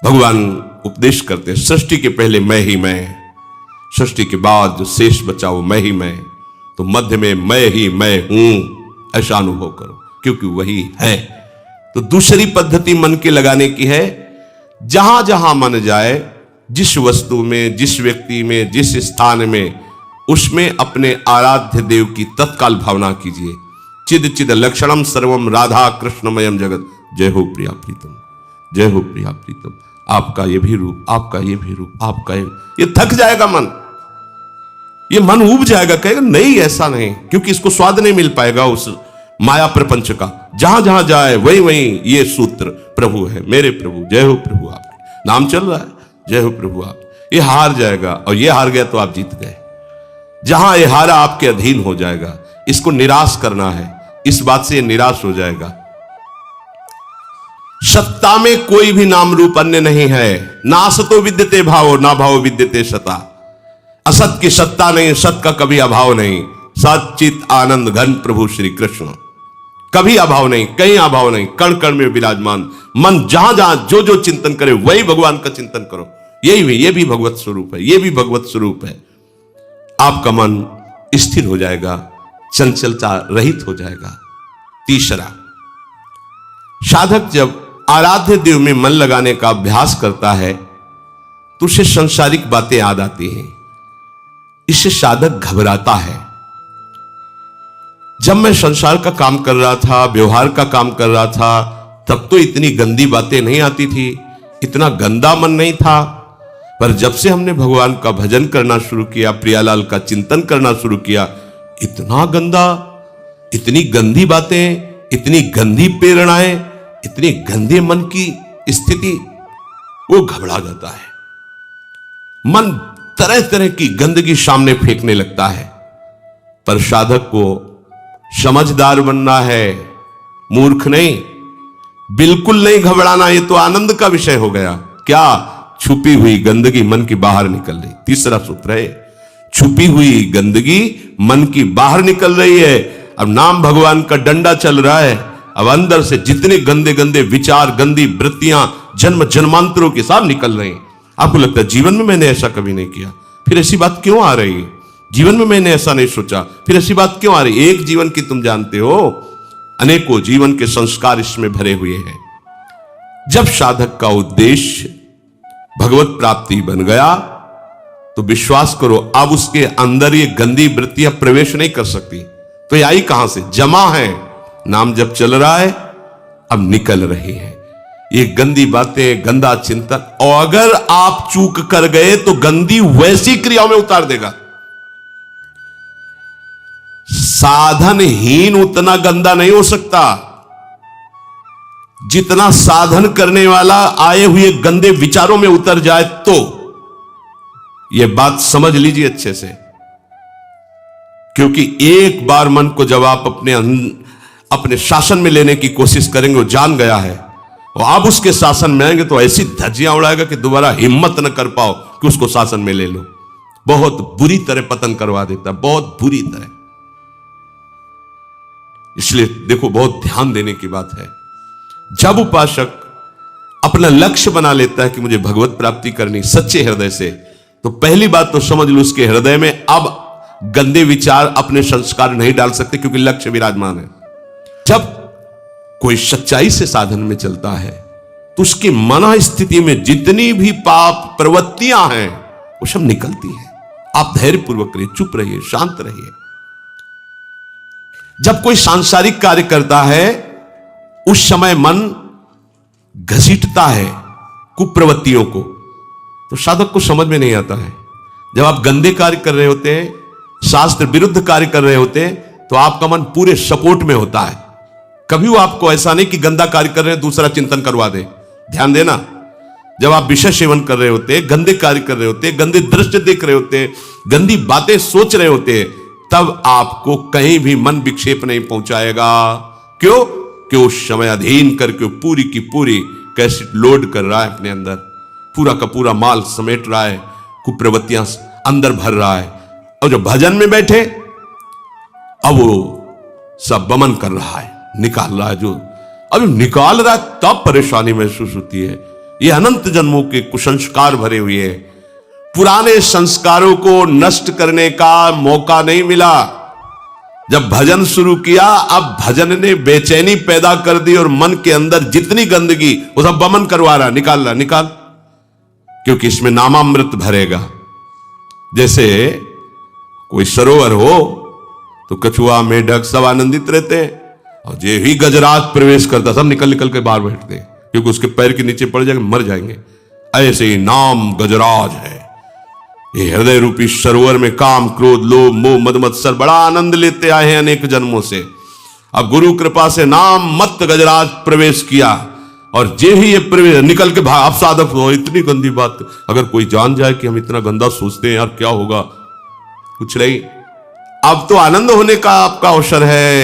भगवान उपदेश करते हैं, सृष्टि के पहले मैं ही मैं, सृष्टि के बाद जो शेष बचा वो मैं ही मैं, तो मध्य में मैं ही मैं हूं, ऐसा अनुभव करो, क्योंकि वही है। तो दूसरी पद्धति मन के लगाने की है, जहां जहां मन जाए, जिस वस्तु में, जिस व्यक्ति में, जिस स्थान में, उसमें अपने आराध्य देव की तत्काल भावना कीजिए। चिद चिद लक्षणम सर्वम राधा कृष्णमयम जगत। जय हो प्रिया प्रीतम, जय हो प्रिया प्रीतम। आपका ये भी रूप, आपका ये भी रूप, आपका ये थक जाएगा मन, ये मन ऊब जाएगा, कहेगा नहीं ऐसा नहीं, क्योंकि इसको स्वाद नहीं मिल पाएगा उस माया प्रपंच का। जहां जहां जाए वही वही ये सूत्र, प्रभु है मेरे प्रभु, जय हो प्रभु, आपके नाम चल रहा है, जय हो प्रभु आप। ये हार जाएगा, और ये हार गया तो आप जीत गए। जहां ये हारा आपके अधीन हो जाएगा, इसको निराश करना है, इस बात से ये निराश हो जाएगा। सत्ता में कोई भी नाम रूप अन्य नहीं है। ना असतो विद्यते भावो, ना भावो विद्यते सता। असत की सत्ता नहीं, सत का कभी अभाव नहीं। सच्चित आनंद घन प्रभु श्री कृष्ण, कभी अभाव नहीं, कहीं अभाव नहीं, कण कण में विराजमान। मन जहां जहां जो जो चिंतन करे वही भगवान का चिंतन करो। ये भी भगवत स्वरूप है, ये भी भगवत स्वरूप है। आपका मन स्थिर हो जाएगा, चंचलता रहित हो जाएगा। तीसरा, साधक जब आराध्य देव में मन लगाने का अभ्यास करता है तो उसे सांसारिक बातें याद आती हैं, इससे साधक घबराता है। जब मैं संसार का काम कर रहा था, व्यवहार का काम कर रहा था, तब तो इतनी गंदी बातें नहीं आती थी, इतना गंदा मन नहीं था। पर जब से हमने भगवान का भजन करना शुरू किया, प्रियालाल का चिंतन करना शुरू किया, इतना गंदा, इतनी गंदी बातें, इतनी गंदी प्रेरणाएं, इतनी गंदे मन की स्थिति, वो घबरा जाता है। मन तरह तरह की गंदगी सामने फेंकने लगता है। पर साधक को समझदार बनना है, मूर्ख नहीं, बिल्कुल नहीं घबराना। ये तो आनंद का विषय हो गया। क्या? छुपी हुई गंदगी मन की बाहर निकल रही। तीसरा सूत्र है, छुपी हुई गंदगी मन की बाहर निकल रही है। अब नाम भगवान का डंडा चल रहा है, अब अंदर से जितने गंदे गंदे विचार, गंदी वृत्तियां जन्म जन्मांतरों के साथ निकल रही हैं। आपको लगता है जीवन में मैंने ऐसा कभी नहीं किया, फिर ऐसी बात क्यों आ रही है? जीवन में मैंने ऐसा नहीं सोचा, फिर ऐसी बात क्यों आ रही? एक जीवन की तुम जानते हो, अनेकों जीवन के संस्कार इसमें भरे हुए हैं। जब साधक का उद्देश्य भगवत प्राप्ति बन गया तो विश्वास करो, अब उसके अंदर ये गंदी वृत्तियां प्रवेश नहीं कर सकती। तो ये आई कहां से? जमा है, नाम जब चल रहा है, अब निकल रही है ये गंदी बातें, गंदा चिंतन। और अगर आप चूक कर गए तो गंदी वैसी क्रियाओं में उतार देगा। साधनहीन उतना गंदा नहीं हो सकता जितना साधन करने वाला आए हुए गंदे विचारों में उतर जाए। तो यह बात समझ लीजिए अच्छे से, क्योंकि एक बार मन को जब आप अपने शासन में लेने की कोशिश करेंगे, वो जान गया है, और आप उसके शासन में आएंगे तो ऐसी धज्जियां उड़ाएगा कि दोबारा हिम्मत न कर पाओ कि उसको शासन में ले लो। बहुत बुरी तरह पतन करवा देता है, बहुत बुरी तरह। इसलिए देखो, बहुत ध्यान देने की बात है। जब उपासक अपना लक्ष्य बना लेता है कि मुझे भगवत प्राप्ति करनी सच्चे हृदय से, तो पहली बात तो समझ लो, उसके हृदय में अब गंदे विचार, अपने संस्कार नहीं डाल सकते, क्योंकि लक्ष्य विराजमान है। जब कोई सच्चाई से साधन में चलता है तो उसकी मन स्थिति में जितनी भी पाप प्रवृत्तियां हैं वो सब निकलती हैं। आप धैर्यपूर्वक रहिए, चुप रहिए, शांत रहिए। जब कोई सांसारिक कार्य करता है उस समय मन घसीटता है कुप्रवृत्तियों को, तो साधक को समझ में नहीं आता है। जब आप गंदे कार्य कर रहे होते हैं, शास्त्र विरुद्ध कार्य कर रहे होते हैं, तो आपका मन पूरे सपोर्ट में होता है। कभी वो आपको ऐसा नहीं कि गंदा कार्य कर रहे हैं दूसरा चिंतन करवा दे। ध्यान देना, जब आप विषय सेवन कर रहे होते हैं, गंदे कार्य कर रहे होते हैं, गंदे दृश्य देख रहे होते हैं, गंदी बातें सोच रहे होते हैं, तब आपको कहीं भी मन विक्षेप नहीं पहुंचाएगा। क्यों? कि उस समय अधीन करके पूरी की पूरी कैसेट लोड कर रहा है अपने अंदर, पूरा का पूरा माल समेट रहा है, कुप्रवृत्तियां अंदर भर रहा है। और जब भजन में बैठे, अब वो सब बमन कर रहा है, निकाल रहा है। जो अब निकाल रहा है तब परेशानी महसूस होती है। ये अनंत जन्मों के कुसंस्कार भरे हुए हैं। पुराने संस्कारों को नष्ट करने का मौका नहीं मिला। जब भजन शुरू किया, अब भजन ने बेचैनी पैदा कर दी और मन के अंदर जितनी गंदगी वो सब बमन करवा रहा, निकाल रहा, निकाल, क्योंकि इसमें नामामृत भरेगा। जैसे कोई सरोवर हो तो कछुआ मेढक सब आनंदित रहते हैं, और जे ही गजराज प्रवेश करता सब निकल निकल के बाहर बैठते हैं, क्योंकि उसके पैर के नीचे पड़ जाएंगे, मर जाएंगे। ऐसे ही नाम गजराज है। ये हृदय रूपी सरोवर में काम क्रोध लोभ मोह मद मत्सर बड़ा आनंद लेते आए हैं अनेक जन्मों से। अब गुरु कृपा से नाम मत गजराज प्रवेश किया, और जे ही ये प्रवेश निकल के भाग। अब साधक हो, इतनी गंदी बात अगर कोई जान जाए कि हम इतना गंदा सोचते हैं यार, क्या होगा? कुछ नहीं, अब तो आनंद होने का आपका अवसर है।